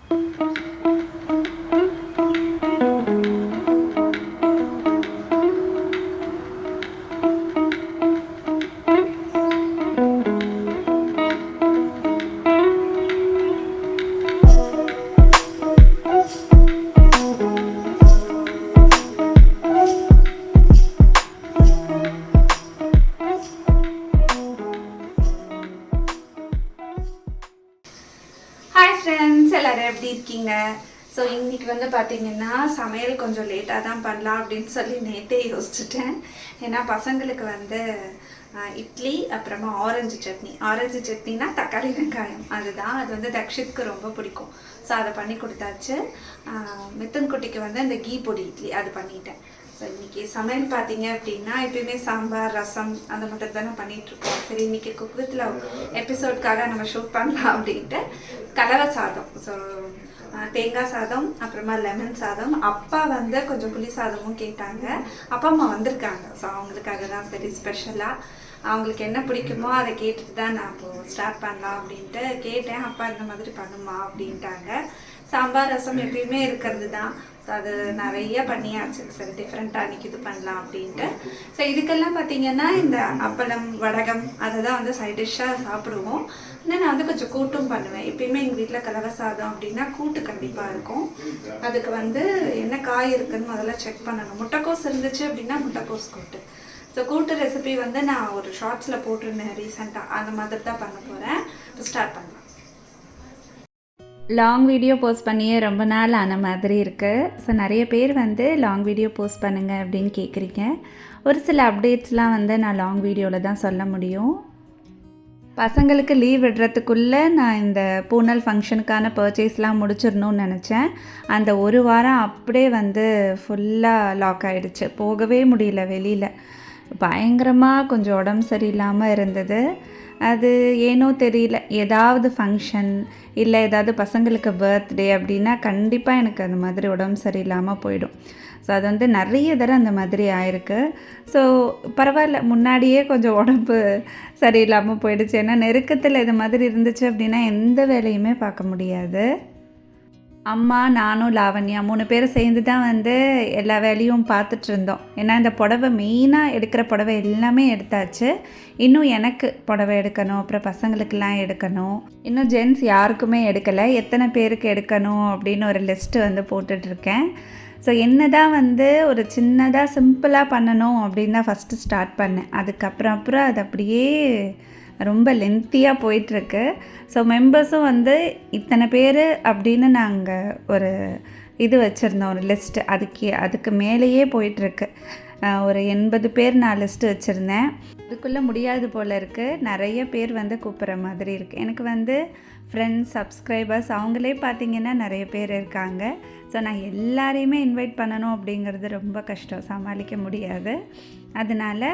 Hi friends, எல்லோரும் எப்படி இருக்கீங்க? ஸோ இன்றைக்கி வந்து பார்த்திங்கன்னா சமையல் கொஞ்சம் லேட்டாக தான் பண்ணலாம் அப்படின்னு சொல்லி நேற்றே யோசிச்சுட்டேன். ஏன்னா பசங்களுக்கு வந்து இட்லி அப்புறமா ஆரஞ்சு சட்னினா தக்காளி வெங்காயம் அதுதான். அது வந்து தக்ஷித்க்கு ரொம்ப பிடிக்கும். ஸோ அதை பண்ணி கொடுத்தாச்சு. மித்தன் குட்டிக்கு வந்து அந்த கீ பொடி இட்லி அது பண்ணிட்டேன். ஸோ இன்றைக்கி சமையல் பார்த்தீங்க அப்படின்னா எப்பயுமே சாம்பார் ரசம் அந்த மாதிரி தானே பண்ணிகிட்ருக்கோம். சரி இன்றைக்கி குக் வித் லவ் எபிசோட்காக நம்ம ஷூட் பண்ணலாம் அப்படின்ட்டு கலவை சாதம், ஸோ தேங்காய் சாதம் அப்புறமா லெமன் சாதம். அப்பா வந்து கொஞ்சம் புளி சாதமும் கேட்டாங்க. அப்பா அம்மா வந்திருக்காங்க. ஸோ அவங்களுக்காக தான் சரி ஸ்பெஷலாக அவங்களுக்கு என்ன பிடிக்குமோ அதை கேட்டுட்டு தான் நான் இப்போது ஸ்டார்ட் பண்ணலாம் அப்படின்ட்டு கேட்டேன். அப்பா இந்த மாதிரி பண்ணுமா அப்படின்ட்டாங்க. சாம்பார் ரசம் எப்பயுமே இருக்கிறது தான். ஸோ அது நிறைய பண்ணியாச்சு. சரி டிஃப்ரெண்ட்டாக அன்றைக்கி இது பண்ணலாம் அப்படின்ட்டு. ஸோ இதுக்கெல்லாம் பார்த்திங்கன்னா இந்த அப்பளம் வடகம் அதை தான் வந்து சைட் டிஷ்ஷாக சாப்பிடுவோம். ஆனால் நான் வந்து கொஞ்சம் கூட்டும் பண்ணுவேன். எப்பயுமே எங்கள் வீட்டில் கலவை சாதம் அப்படின்னா கூட்டு கண்டிப்பாக இருக்கும். அதுக்கு வந்து என்ன காய் இருக்குதுன்னு முதல்ல செக் பண்ணணும். முட்டைக்கோஸ் இருந்துச்சு அப்படின்னா முட்டைக்கோஸ் கூட்டு. ஸோ கூட்டு ரெசிபி வந்து நான் ஒரு ஷார்ட்ஸில் போட்டிருந்தேன் ரீசெண்டாக. அந்த மாதிரி தான் பண்ண போகிறேன். இப்போ ஸ்டார்ட் பண்ணலாம். லாங் வீடியோ போஸ்ட் பண்ணியே ரொம்ப நாள் ஆன மாதிரி இருக்குது. ஸோ நிறைய பேர் வந்து லாங் வீடியோ போஸ்ட் பண்ணுங்கள் அப்படின்னு கேட்குறீங்க. ஒரு சில அப்டேட்ஸ்லாம் வந்து நான் லாங் வீடியோவில் தான் சொல்ல முடியும். பசங்களுக்கு லீவ் விடுறதுக்குள்ளே நான் இந்த பூனல் ஃபங்க்ஷனுக்கான பர்ச்சேஸ்லாம் முடிச்சிடணும்னு நினச்சேன். அந்த ஒரு வாரம் அப்படியே வந்து ஃபுல்லாக லாக் ஆகிடுச்சு. போகவே முடியல வெளியில். பயங்கரமாக கொஞ்சம் உடம்பு சரியில்லாமல் இருந்தது. அது ஏனோ தெரியல, ஏதாவது ஃபங்க்ஷன் இல்லை ஏதாவது பசங்களுக்கு பர்த்டே அப்படின்னா கண்டிப்பாக எனக்கு அந்த மாதிரி உடம்பு சரியில்லாமல் போயிடும். ஸோ அது வந்து நிறைய தடவை அந்த மாதிரி ஆயிருக்கு. ஸோ பரவாயில்ல, முன்னாடியே கொஞ்சம் உடம்பு சரியில்லாமல் போயிடுச்சு. ஏன்னா நெருக்கத்தில் இது மாதிரி இருந்துச்சு அப்படின்னா எந்த வேலையுமே பார்க்க முடியாது. அம்மா, நானும் லாவண்யா 3 பேரும் சேர்ந்து தான் வந்து எல்லா வேலையும் பார்த்துட்ருந்தோம். ஏன்னா இந்த புடவை மெயினாக எடுக்கிற புடவை எல்லாமே எடுத்தாச்சு. இன்னும் எனக்கு புடவை எடுக்கணும், அப்புறம் பசங்களுக்கெல்லாம் எடுக்கணும். இன்னும் ஜென்ஸ் யாருக்குமே எடுக்கலை. எத்தனை பேருக்கு எடுக்கணும் அப்படின்னு ஒரு லிஸ்ட்டு வந்து போட்டுட்ருக்கேன். ஸோ என்ன தான் வந்து ஒரு சின்னதாக சிம்பிளாக பண்ணணும் அப்படின்னு தான் ஃபஸ்ட்டு ஸ்டார்ட் பண்ணேன். அதுக்கப்புறம் அது அப்படியே ரொம்ப லென்த்தியாக போயிட்டுருக்கு. ஸோ மெம்பர்ஸும் வந்து இத்தனை பேர் அப்படின்னு நாங்கள் ஒரு இது வச்சுருந்தோம், ஒரு லிஸ்ட்டு. அதுக்கு மேலேயே போயிட்டுருக்கு. ஒரு 80 பேர் நான் லிஸ்ட்டு வச்சுருந்தேன். அதுக்குள்ளே முடியாது போல் இருக்குது. நிறைய பேர் வந்து கூப்பிட்ற மாதிரி இருக்குது. எனக்கு வந்து ஃப்ரெண்ட்ஸ், சப்ஸ்கிரைபர்ஸ் அவங்களே பார்த்திங்கன்னா நிறைய பேர் இருக்காங்க. ஸோ நான் எல்லாரையுமே இன்வைட் பண்ணணும் அப்படிங்கிறது ரொம்ப கஷ்டம், சமாளிக்க முடியாது. அதனால்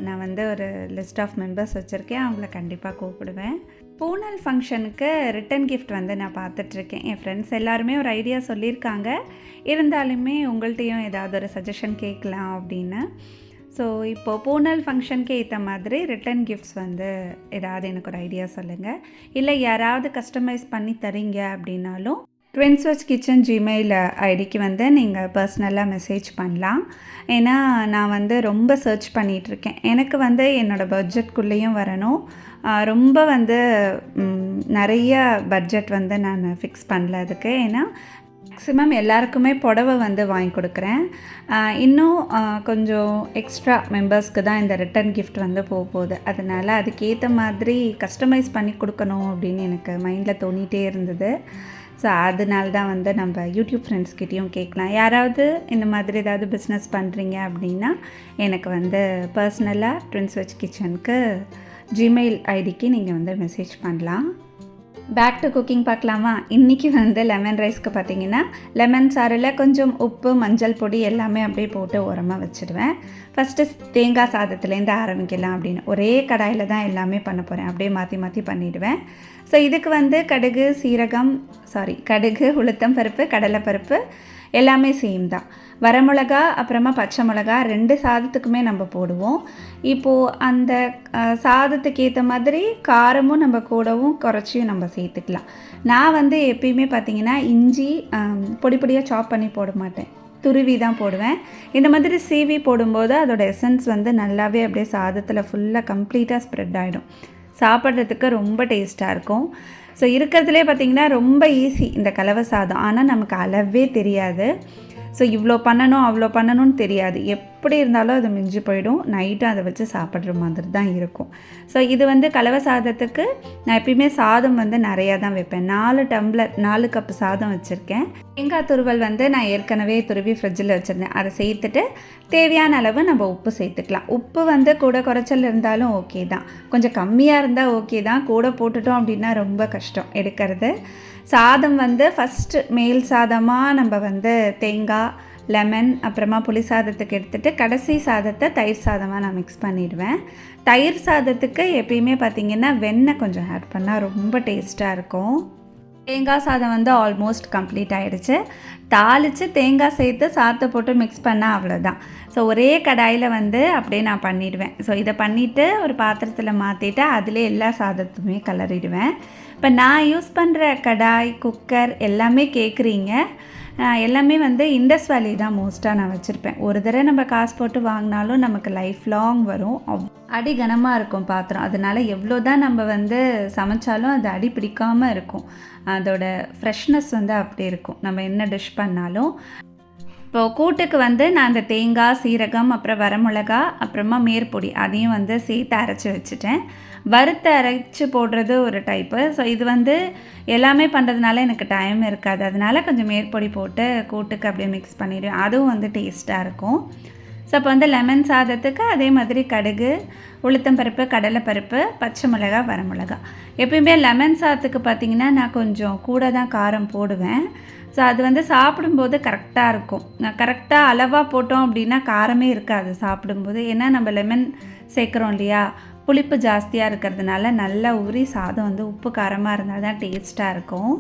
நான் வந்து ஒரு லிஸ்ட் ஆஃப் மெம்பர்ஸ் வச்சுருக்கேன். அவங்கள கண்டிப்பாக கூப்பிடுவேன். பூனல் ஃபங்க்ஷனுக்கு ரிட்டன் கிஃப்ட் வந்து நான் பார்த்துட்ருக்கேன். என் ஃப்ரெண்ட்ஸ் எல்லாருமே ஒரு ஐடியா சொல்லியிருக்காங்க. இருந்தாலுமே உங்கள்கிட்டையும் ஏதாவது ஒரு சஜஷன் கேட்கலாம் அப்படின்னு. ஸோ இப்போது பூனல் ஃபங்க்ஷனுக்கு ஏற்ற மாதிரி ரிட்டன் கிஃப்ட்ஸ் வந்து ஏதாவது எனக்கு ஒரு ஐடியா சொல்லுங்கள். இல்லை யாராவது கஸ்டமைஸ் பண்ணி தரீங்க அப்படின்னாலும் ட்வின்ஸ்வச் கிச்சன் ஜிமெயில் ஐடிக்கு வந்து நீங்கள் பர்சனலாக மெசேஜ் பண்ணலாம். ஏன்னா நான் வந்து ரொம்ப சர்ச் பண்ணிகிட்ருக்கேன். எனக்கு வந்து என்னோடய பட்ஜெட்குள்ளேயும் வரணும். ரொம்ப வந்து நிறைய பட்ஜெட் வந்து நான் ஃபிக்ஸ் பண்ணல அதுக்கு. ஏன்னா மேக்ஸிமம் எல்லாருக்குமே புடவை வந்து வாங்கி கொடுக்குறேன். இன்னும் கொஞ்சம் எக்ஸ்ட்ரா மெம்பர்ஸ்க்கு தான் இந்த ரிட்டன் கிஃப்ட் வந்து போகுது. அதனால் அதுக்கேற்ற மாதிரி கஸ்டமைஸ் பண்ணி கொடுக்கணும் அப்படின்னு எனக்கு மைண்டில் தோணிகிட்டே இருந்தது. ஸோ அதனால தான் வந்து நம்ம யூடியூப் ஃப்ரெண்ட்ஸ்கிட்டையும் கேட்கலாம். யாராவது இந்த மாதிரி ஏதாவது பிஸ்னஸ் பண்ணுறீங்க அப்படின்னா எனக்கு வந்து பர்சனலாக ட்வின்ஸ்வச் கிச்சனுக்கு ஜிமெயில் ஐடிக்கு நீங்கள் வந்து மெசேஜ் பண்ணலாம். பேக் டு குக்கிங் பார்க்கலாமா? இன்றைக்கி வந்து லெமன் ரைஸ்க்கு பார்த்திங்கன்னா லெமன் சாறில் கொஞ்சம் உப்பு, மஞ்சள் பொடி எல்லாமே அப்படியே போட்டு உரமாக வச்சுடுவேன். ஃபஸ்ட்டு தேங்காய் சாதத்துலேருந்து ஆரம்பிக்கலாம் அப்படின்னு ஒரே கடாயில் தான் எல்லாமே பண்ண போகிறேன். அப்படியே மாற்றி பண்ணிவிடுவேன். ஸோ இதுக்கு வந்து கடுகு, உளுத்தம் பருப்பு, கடலைப்பருப்பு எல்லாமே சேம் தான். வரமிளகா அப்புறமா பச்சை மிளகா 2 சாதத்துக்குமே நம்ம போடுவோம். இப்போது அந்த சாதத்துக்கு ஏற்ற மாதிரி காரமும் நம்ம கூடவும் குறைச்சியும் நம்ம சேர்த்துக்கலாம். நான் வந்து எப்பயுமே பார்த்திங்கன்னா இஞ்சி பொடி பொடியாக சாப் பண்ணி போட மாட்டேன், துருவி தான் போடுவேன். இந்த மாதிரி சீவி போடும்போது அதோடய எசன்ஸ் வந்து நல்லாவே அப்படியே சாதத்தில் ஃபுல்லாக கம்ப்ளீட்டாக ஸ்ப்ரெட் ஆகிடும். சாப்பிட்றதுக்கு ரொம்ப டேஸ்ட்டாக இருக்கும். ஸோ இருக்கிறதுலே பார்த்திங்கன்னா ரொம்ப ஈஸி இந்த கலவை சாதம். ஆனால் நமக்கு அளவே தெரியாது. ஸோ இவ்வளோ பண்ணணும் அவ்வளோ பண்ணணும்னு தெரியாது. எப்படி இருந்தாலும் அது மிஞ்சி போயிடும். நைட்டும் அதை வச்சு சாப்பிட்ற மாதிரி தான் இருக்கும். ஸோ இது வந்து கலவை சாதத்துக்கு நான் எப்பயுமே சாதம் வந்து நிறையா தான் வைப்பேன். 4 டம்ளர் 4 கப்பு சாதம் வச்சுருக்கேன். தேங்காய் துருவல் வந்து நான் ஏற்கனவே துருவி ஃப்ரிட்ஜில் வச்சுருந்தேன். அதை சேர்த்துட்டு தேவையான அளவு நம்ம உப்பு சேர்த்துக்கலாம். உப்பு வந்து கூட குறைச்சல் இருந்தாலும் ஓகே தான், கொஞ்சம் கம்மியாக இருந்தால் ஓகே தான். கூட போட்டுட்டோம் அப்படின்னா ரொம்ப கஷ்டம் எடுக்கிறது. சாதம் வந்து ஃபஸ்ட்டு மேல் சாதமாக நம்ம வந்து தேங்காய், லெமன், அப்புறமா புளி சாதத்துக்கு எடுத்துகிட்டு கடைசி சாதத்தை தயிர் சாதமாக நான் மிக்ஸ் பண்ணிடுவேன். தயிர் சாதத்துக்கு எப்பயுமே பார்த்திங்கன்னா வெண்ணெய் கொஞ்சம் ஆட் பண்ணால் ரொம்ப டேஸ்ட்டாக இருக்கும். தேங்காய் சாதம் வந்து ஆல்மோஸ்ட் கம்ப்ளீட் ஆகிடுச்சு. தாளித்து தேங்காய் சேர்த்து சாதத்தை போட்டு மிக்ஸ் பண்ணால் அவ்வளோதான். ஸோ ஒரே கடாயில் வந்து அப்படியே நான் பண்ணிவிடுவேன். ஸோ இதை பண்ணிவிட்டு ஒரு பாத்திரத்தில் மாற்றிட்டு அதிலே எல்லா சாதத்துமே கலரிடுவேன். இப்போ நான் யூஸ் பண்ணுற கடாய், குக்கர் எல்லாமே கேட்குறீங்க. எல்லாமே வந்து இண்டஸ் வேலி தான் மோஸ்ட்டாக நான் வச்சுருப்பேன். ஒரு தடவை நம்ம காசு போட்டு வாங்கினாலும் நமக்கு லைஃப் லாங் வரும். அடி கனமாக இருக்கும் பாத்திரம். அதனால் எவ்வளோ தான் நம்ம வந்து சமைச்சாலும் அது அடி பிடிக்காமல் இருக்கும். அதோட ஃப்ரெஷ்னஸ் வந்து அப்படி இருக்கும் நம்ம என்ன டிஷ் பண்ணாலும். இப்போது கூட்டுக்கு வந்து நான் அந்த தேங்காய், சீரகம், அப்புறம் வரமிளகா, அப்புறமா மேற்பொடி அதையும் வந்து சேர்த்து அரைச்சி வச்சுட்டேன். வறுத்து அரைச்சி போடுறது ஒரு டைப்பு. ஸோ இது வந்து எல்லாமே பண்ணுறதுனால எனக்கு டைம் இருக்காது. அதனால் கொஞ்சம் மேற்பொடி போட்டு கூட்டுக்கு அப்படியே மிக்ஸ் பண்ணிவிடுவேன். அதுவும் வந்து டேஸ்ட்டாக இருக்கும். ஸோ அப்போ வந்து லெமன் சாதத்துக்கு அதே மாதிரி கடுகு, உளுத்தம்பருப்பு, கடலைப்பருப்பு, பச்சை மிளகா, வரமிளகா. எப்பயுமே லெமன் சாதத்துக்கு பார்த்திங்கன்னா நான் கொஞ்சம் கூட தான் காரம் போடுவேன். ஸோ அது வந்து சாப்பிடும்போது கரெக்டாக இருக்கும். நான் கரெக்டாக அளவாக போட்டோம் அப்படின்னா காரமே இருக்காது சாப்பிடும்போது. ஏன்னா நம்ம லெமன் சேர்க்குறோம் இல்லையா, புளிப்பு ஜாஸ்தியாக இருக்கிறதுனால நல்லா ஊறி சாதம் வந்து உப்பு காரமாக இருந்தால் தான் டேஸ்ட்டாக இருக்கும்.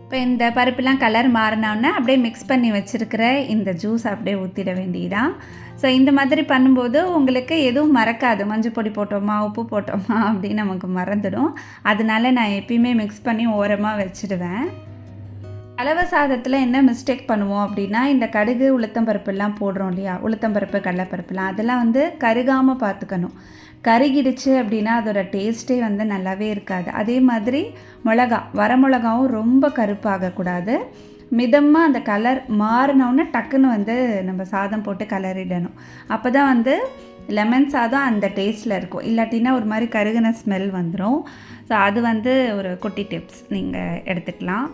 இப்போ இந்த பருப்புலாம் கலர் மாறினோன்னே அப்படியே மிக்ஸ் பண்ணி வச்சுருக்கிற இந்த ஜூஸ் அப்படியே ஊற்றிட வேண்டியதான். ஸோ இந்த மாதிரி பண்ணும்போது உங்களுக்கு எதுவும் மறக்காது. மஞ்சள் பொடி போட்டோமா, உப்பு போட்டோமா அப்படின்னு நமக்கு மறந்துடும். அதனால நான் எப்பயுமே மிக்ஸ் பண்ணி ஓரமாக வச்சுடுவேன். கலவை சாதத்தில் என்ன மிஸ்டேக் பண்ணுவோம் அப்படின்னா, இந்த கடுகு, உளுத்தம்பருப்புலாம் போடுறோம் இல்லையா, உளுத்தம்பருப்பு, கடலைப்பருப்புலாம் அதெல்லாம் வந்து கருகாமல் பார்த்துக்கணும். கருகிடுச்சு அப்படின்னா அதோட டேஸ்ட்டே வந்து நல்லாவே இருக்காது. அதே மாதிரி வரமிளகாவும் ரொம்ப கருப்பாகக்கூடாது. மிதமாக அந்த கலர் மாறினோன்னே டக்குன்னு வந்து நம்ம சாதம் போட்டு கலரிடணும். அப்போ தான் வந்து லெமன் சாதம் அந்த டேஸ்ட்டில் இருக்கும். இல்லாட்டினா ஒரு மாதிரி கருகின ஸ்மெல் வந்துடும். ஸோ அது வந்து ஒரு குட்டி டிப்ஸ் நீங்கள் எடுத்துக்கலாம்.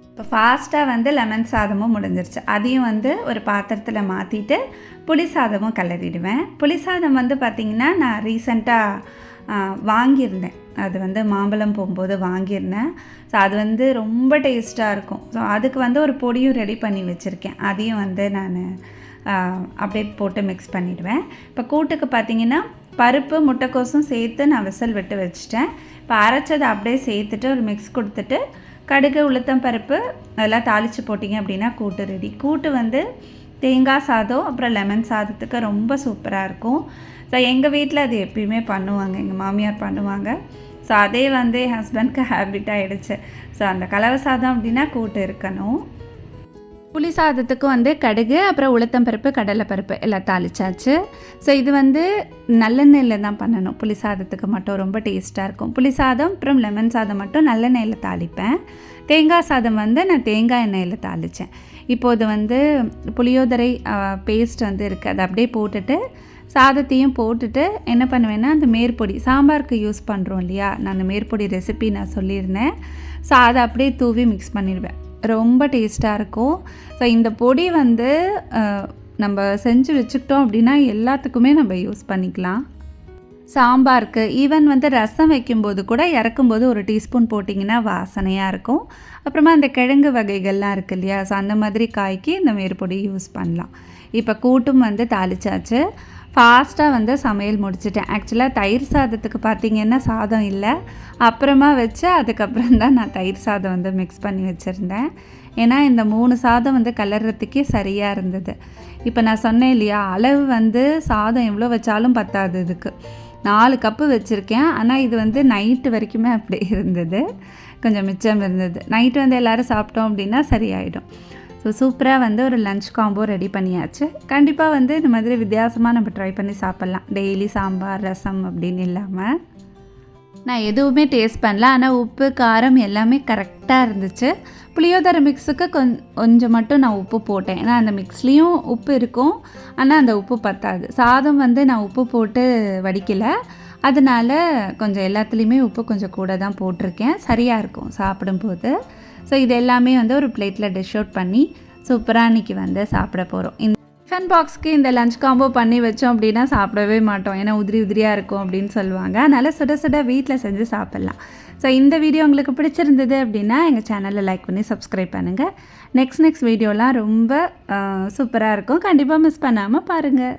இப்போ ஃபாஸ்ட்டாக வந்து லெமன் சாதமும் முடிஞ்சிருச்சு. அதையும் வந்து ஒரு பாத்திரத்தில் மாற்றிட்டு புளி சாதமும் கிளறிடுவேன். புளி சாதம் வந்து பார்த்திங்கன்னா நான் ரீசெண்டாக வாங்கியிருந்தேன். அது வந்து மாம்பழம் போகும்போது வாங்கியிருந்தேன். ஸோ அது வந்து ரொம்ப டேஸ்ட்டாக இருக்கும். ஸோ அதுக்கு வந்து ஒரு பொடியும் ரெடி பண்ணி வச்சுருக்கேன். அதையும் வந்து நான் அப்படியே போட்டு மிக்ஸ் பண்ணிவிடுவேன். இப்போ கூட்டுக்கு பார்த்திங்கன்னா பருப்பு, முட்டைக்கோசும் சேர்த்து நான் விசில் விட்டு வச்சுட்டேன். இப்போ அரைச்சதை அப்படியே சேர்த்துட்டு ஒரு மிக்ஸ் கொடுத்துட்டு கடுகு, உளுத்தம் பருப்பு அதெல்லாம் தாளித்து போட்டிங்க அப்படின்னா கூட்டு ரெடி. கூட்டு வந்து தேங்காய் சாதம் அப்புறம் லெமன் சாதத்துக்கு ரொம்ப சூப்பராக இருக்கும். ஸோ எங்கள் வீட்டில் அது எப்பயுமே பண்ணுவாங்க, எங்கள் மாமியார் பண்ணுவாங்க. ஸோ அதே வந்து என் ஹஸ்பண்ட்க்கு ஹேபிட் ஆகிடுச்சு. ஸோ அந்த கலவை சாதம் அப்படின்னா கூட்டு இருக்கணும். புளி சாதத்துக்கு வந்து கடுகு, அப்புறம் உளுத்தம்பருப்பு, கடலைப்பருப்பு எல்லாம் தாளிச்சாச்சு. ஸோ இது வந்து நல்லெண்ணெயில் தான் பண்ணணும். புளி சாதத்துக்கு மட்டும் ரொம்ப டேஸ்ட்டாக இருக்கும். புளி சாதம் அப்புறம் லெமன் சாதம் மட்டும் நல்லெண்ணெயில் தாளிப்பேன். தேங்காய் சாதம் வந்து நான் தேங்காய் எண்ணெயில் தாளித்தேன். இப்போது வந்து புளியோதரை பேஸ்ட் வந்து இருக்குது, அதை அப்படியே போட்டுட்டு சாதத்தையும் போட்டுட்டு என்ன பண்ணுவேன்னா, அந்த மேற்பொடி சாம்பாருக்கு யூஸ் பண்ணுறோம் இல்லையா, நான் அந்த மேற்பொடி ரெசிபி நான் சொல்லியிருந்தேன். ஸோ அதை அப்படியே தூவி மிக்ஸ் பண்ணிடுவேன். ரொம்ப டேஸ்ட்டாக இருக்கும். ஸோ இந்த பொடி வந்து நம்ம செஞ்சு வச்சுக்கிட்டோம் அப்படின்னா எல்லாத்துக்குமே நம்ம யூஸ் பண்ணிக்கலாம். சாம்பாருக்கு, ஈவன் வந்து ரசம் வைக்கும்போது கூட இறக்கும்போது ஒரு டீஸ்பூன் போட்டிங்கன்னா வாசனையாக இருக்கும். அப்புறமா அந்த கிழங்கு வகைகள்லாம் இருக்குது இல்லையா, ஸோ அந்த மாதிரி காய்க்கு இந்த மேற்பொடி யூஸ் பண்ணலாம். இப்போ கூட்டும் வந்து தாளிச்சாச்சு. ஃபாஸ்ட்டாக வந்து சமையல் முடிச்சிட்டேன். ஆக்சுவலாக தயிர் சாதத்துக்கு பார்த்திங்கன்னா சாதம் இல்லை, அப்புறமா வச்சு அதுக்கப்புறம் தான் நான் தயிர் சாதம் வந்து மிக்ஸ் பண்ணி வச்சுருந்தேன். ஏன்னா இந்த 3 சாதம் வந்து கலர்றதுக்கே சரியாக இருந்தது. இப்போ நான் சொன்னேன் இல்லையா, அளவு வந்து சாதம் எவ்வளோ வச்சாலும் பத்தாது. இதுக்கு 4 கப்பு வச்சுருக்கேன். ஆனால் இது வந்து நைட்டு வரைக்குமே அப்படி இருந்தது, கொஞ்சம் மிச்சம் இருந்தது. நைட்டு வந்து எல்லோரும் சாப்பிட்டோம் அப்படின்னா சரியாயிடும். ஸோ சூப்பராக வந்து ஒரு லஞ்ச் காம்போ ரெடி பண்ணியாச்சு. கண்டிப்பாக வந்து இந்த மாதிரி வித்தியாசமாக நம்ம ட்ரை பண்ணி சாப்பிட்லாம். டெய்லி சாம்பார் ரசம் அப்படின்னு இல்லாமல். நான் எதுவுமே டேஸ்ட் பண்ணல, ஆனால் உப்பு காரம் எல்லாமே கரெக்டாக இருந்துச்சு. புளியோதரை மிக்ஸுக்கு கொஞ்சம் மட்டும் நான் உப்பு போட்டேன். ஏன்னா அந்த மிக்ஸ்லேயும் உப்பு இருக்கும், ஆனால் அந்த உப்பு பத்தாது. சாதம் வந்து நான் உப்பு போட்டு வடிக்கலை, அதனால் கொஞ்சம் எல்லாத்துலேயுமே உப்பு கொஞ்சம் கூட தான் போட்டிருக்கேன். சரியாக இருக்கும் சாப்பிடும்போது. ஸோ இது எல்லாமே வந்து ஒரு பிளேட்டில் டிஷ் அவுட் பண்ணி சூப்பராக இன்றைக்கி வந்து சாப்பிட போகிறோம். இந்த டிஃபன் பாக்ஸ்க்கு இந்த லஞ்ச் காம்போ பண்ணி வச்சோம் அப்படின்னா சாப்பிடவே மாட்டோம், ஏன்னா உதிரி உதிரியாக இருக்கும் அப்படின்னு சொல்லுவாங்க. அதனால் சுட சுட வீட்டில் செஞ்சு சாப்பிட்லாம். ஸோ இந்த வீடியோ உங்களுக்கு பிடிச்சிருந்தது அப்படின்னா எங்கள் சேனலில் லைக் பண்ணி சப்ஸ்கிரைப் பண்ணுங்கள். நெக்ஸ்ட் வீடியோலாம் ரொம்ப சூப்பராக இருக்கும், கண்டிப்பாக மிஸ் பண்ணாமல் பாருங்கள்.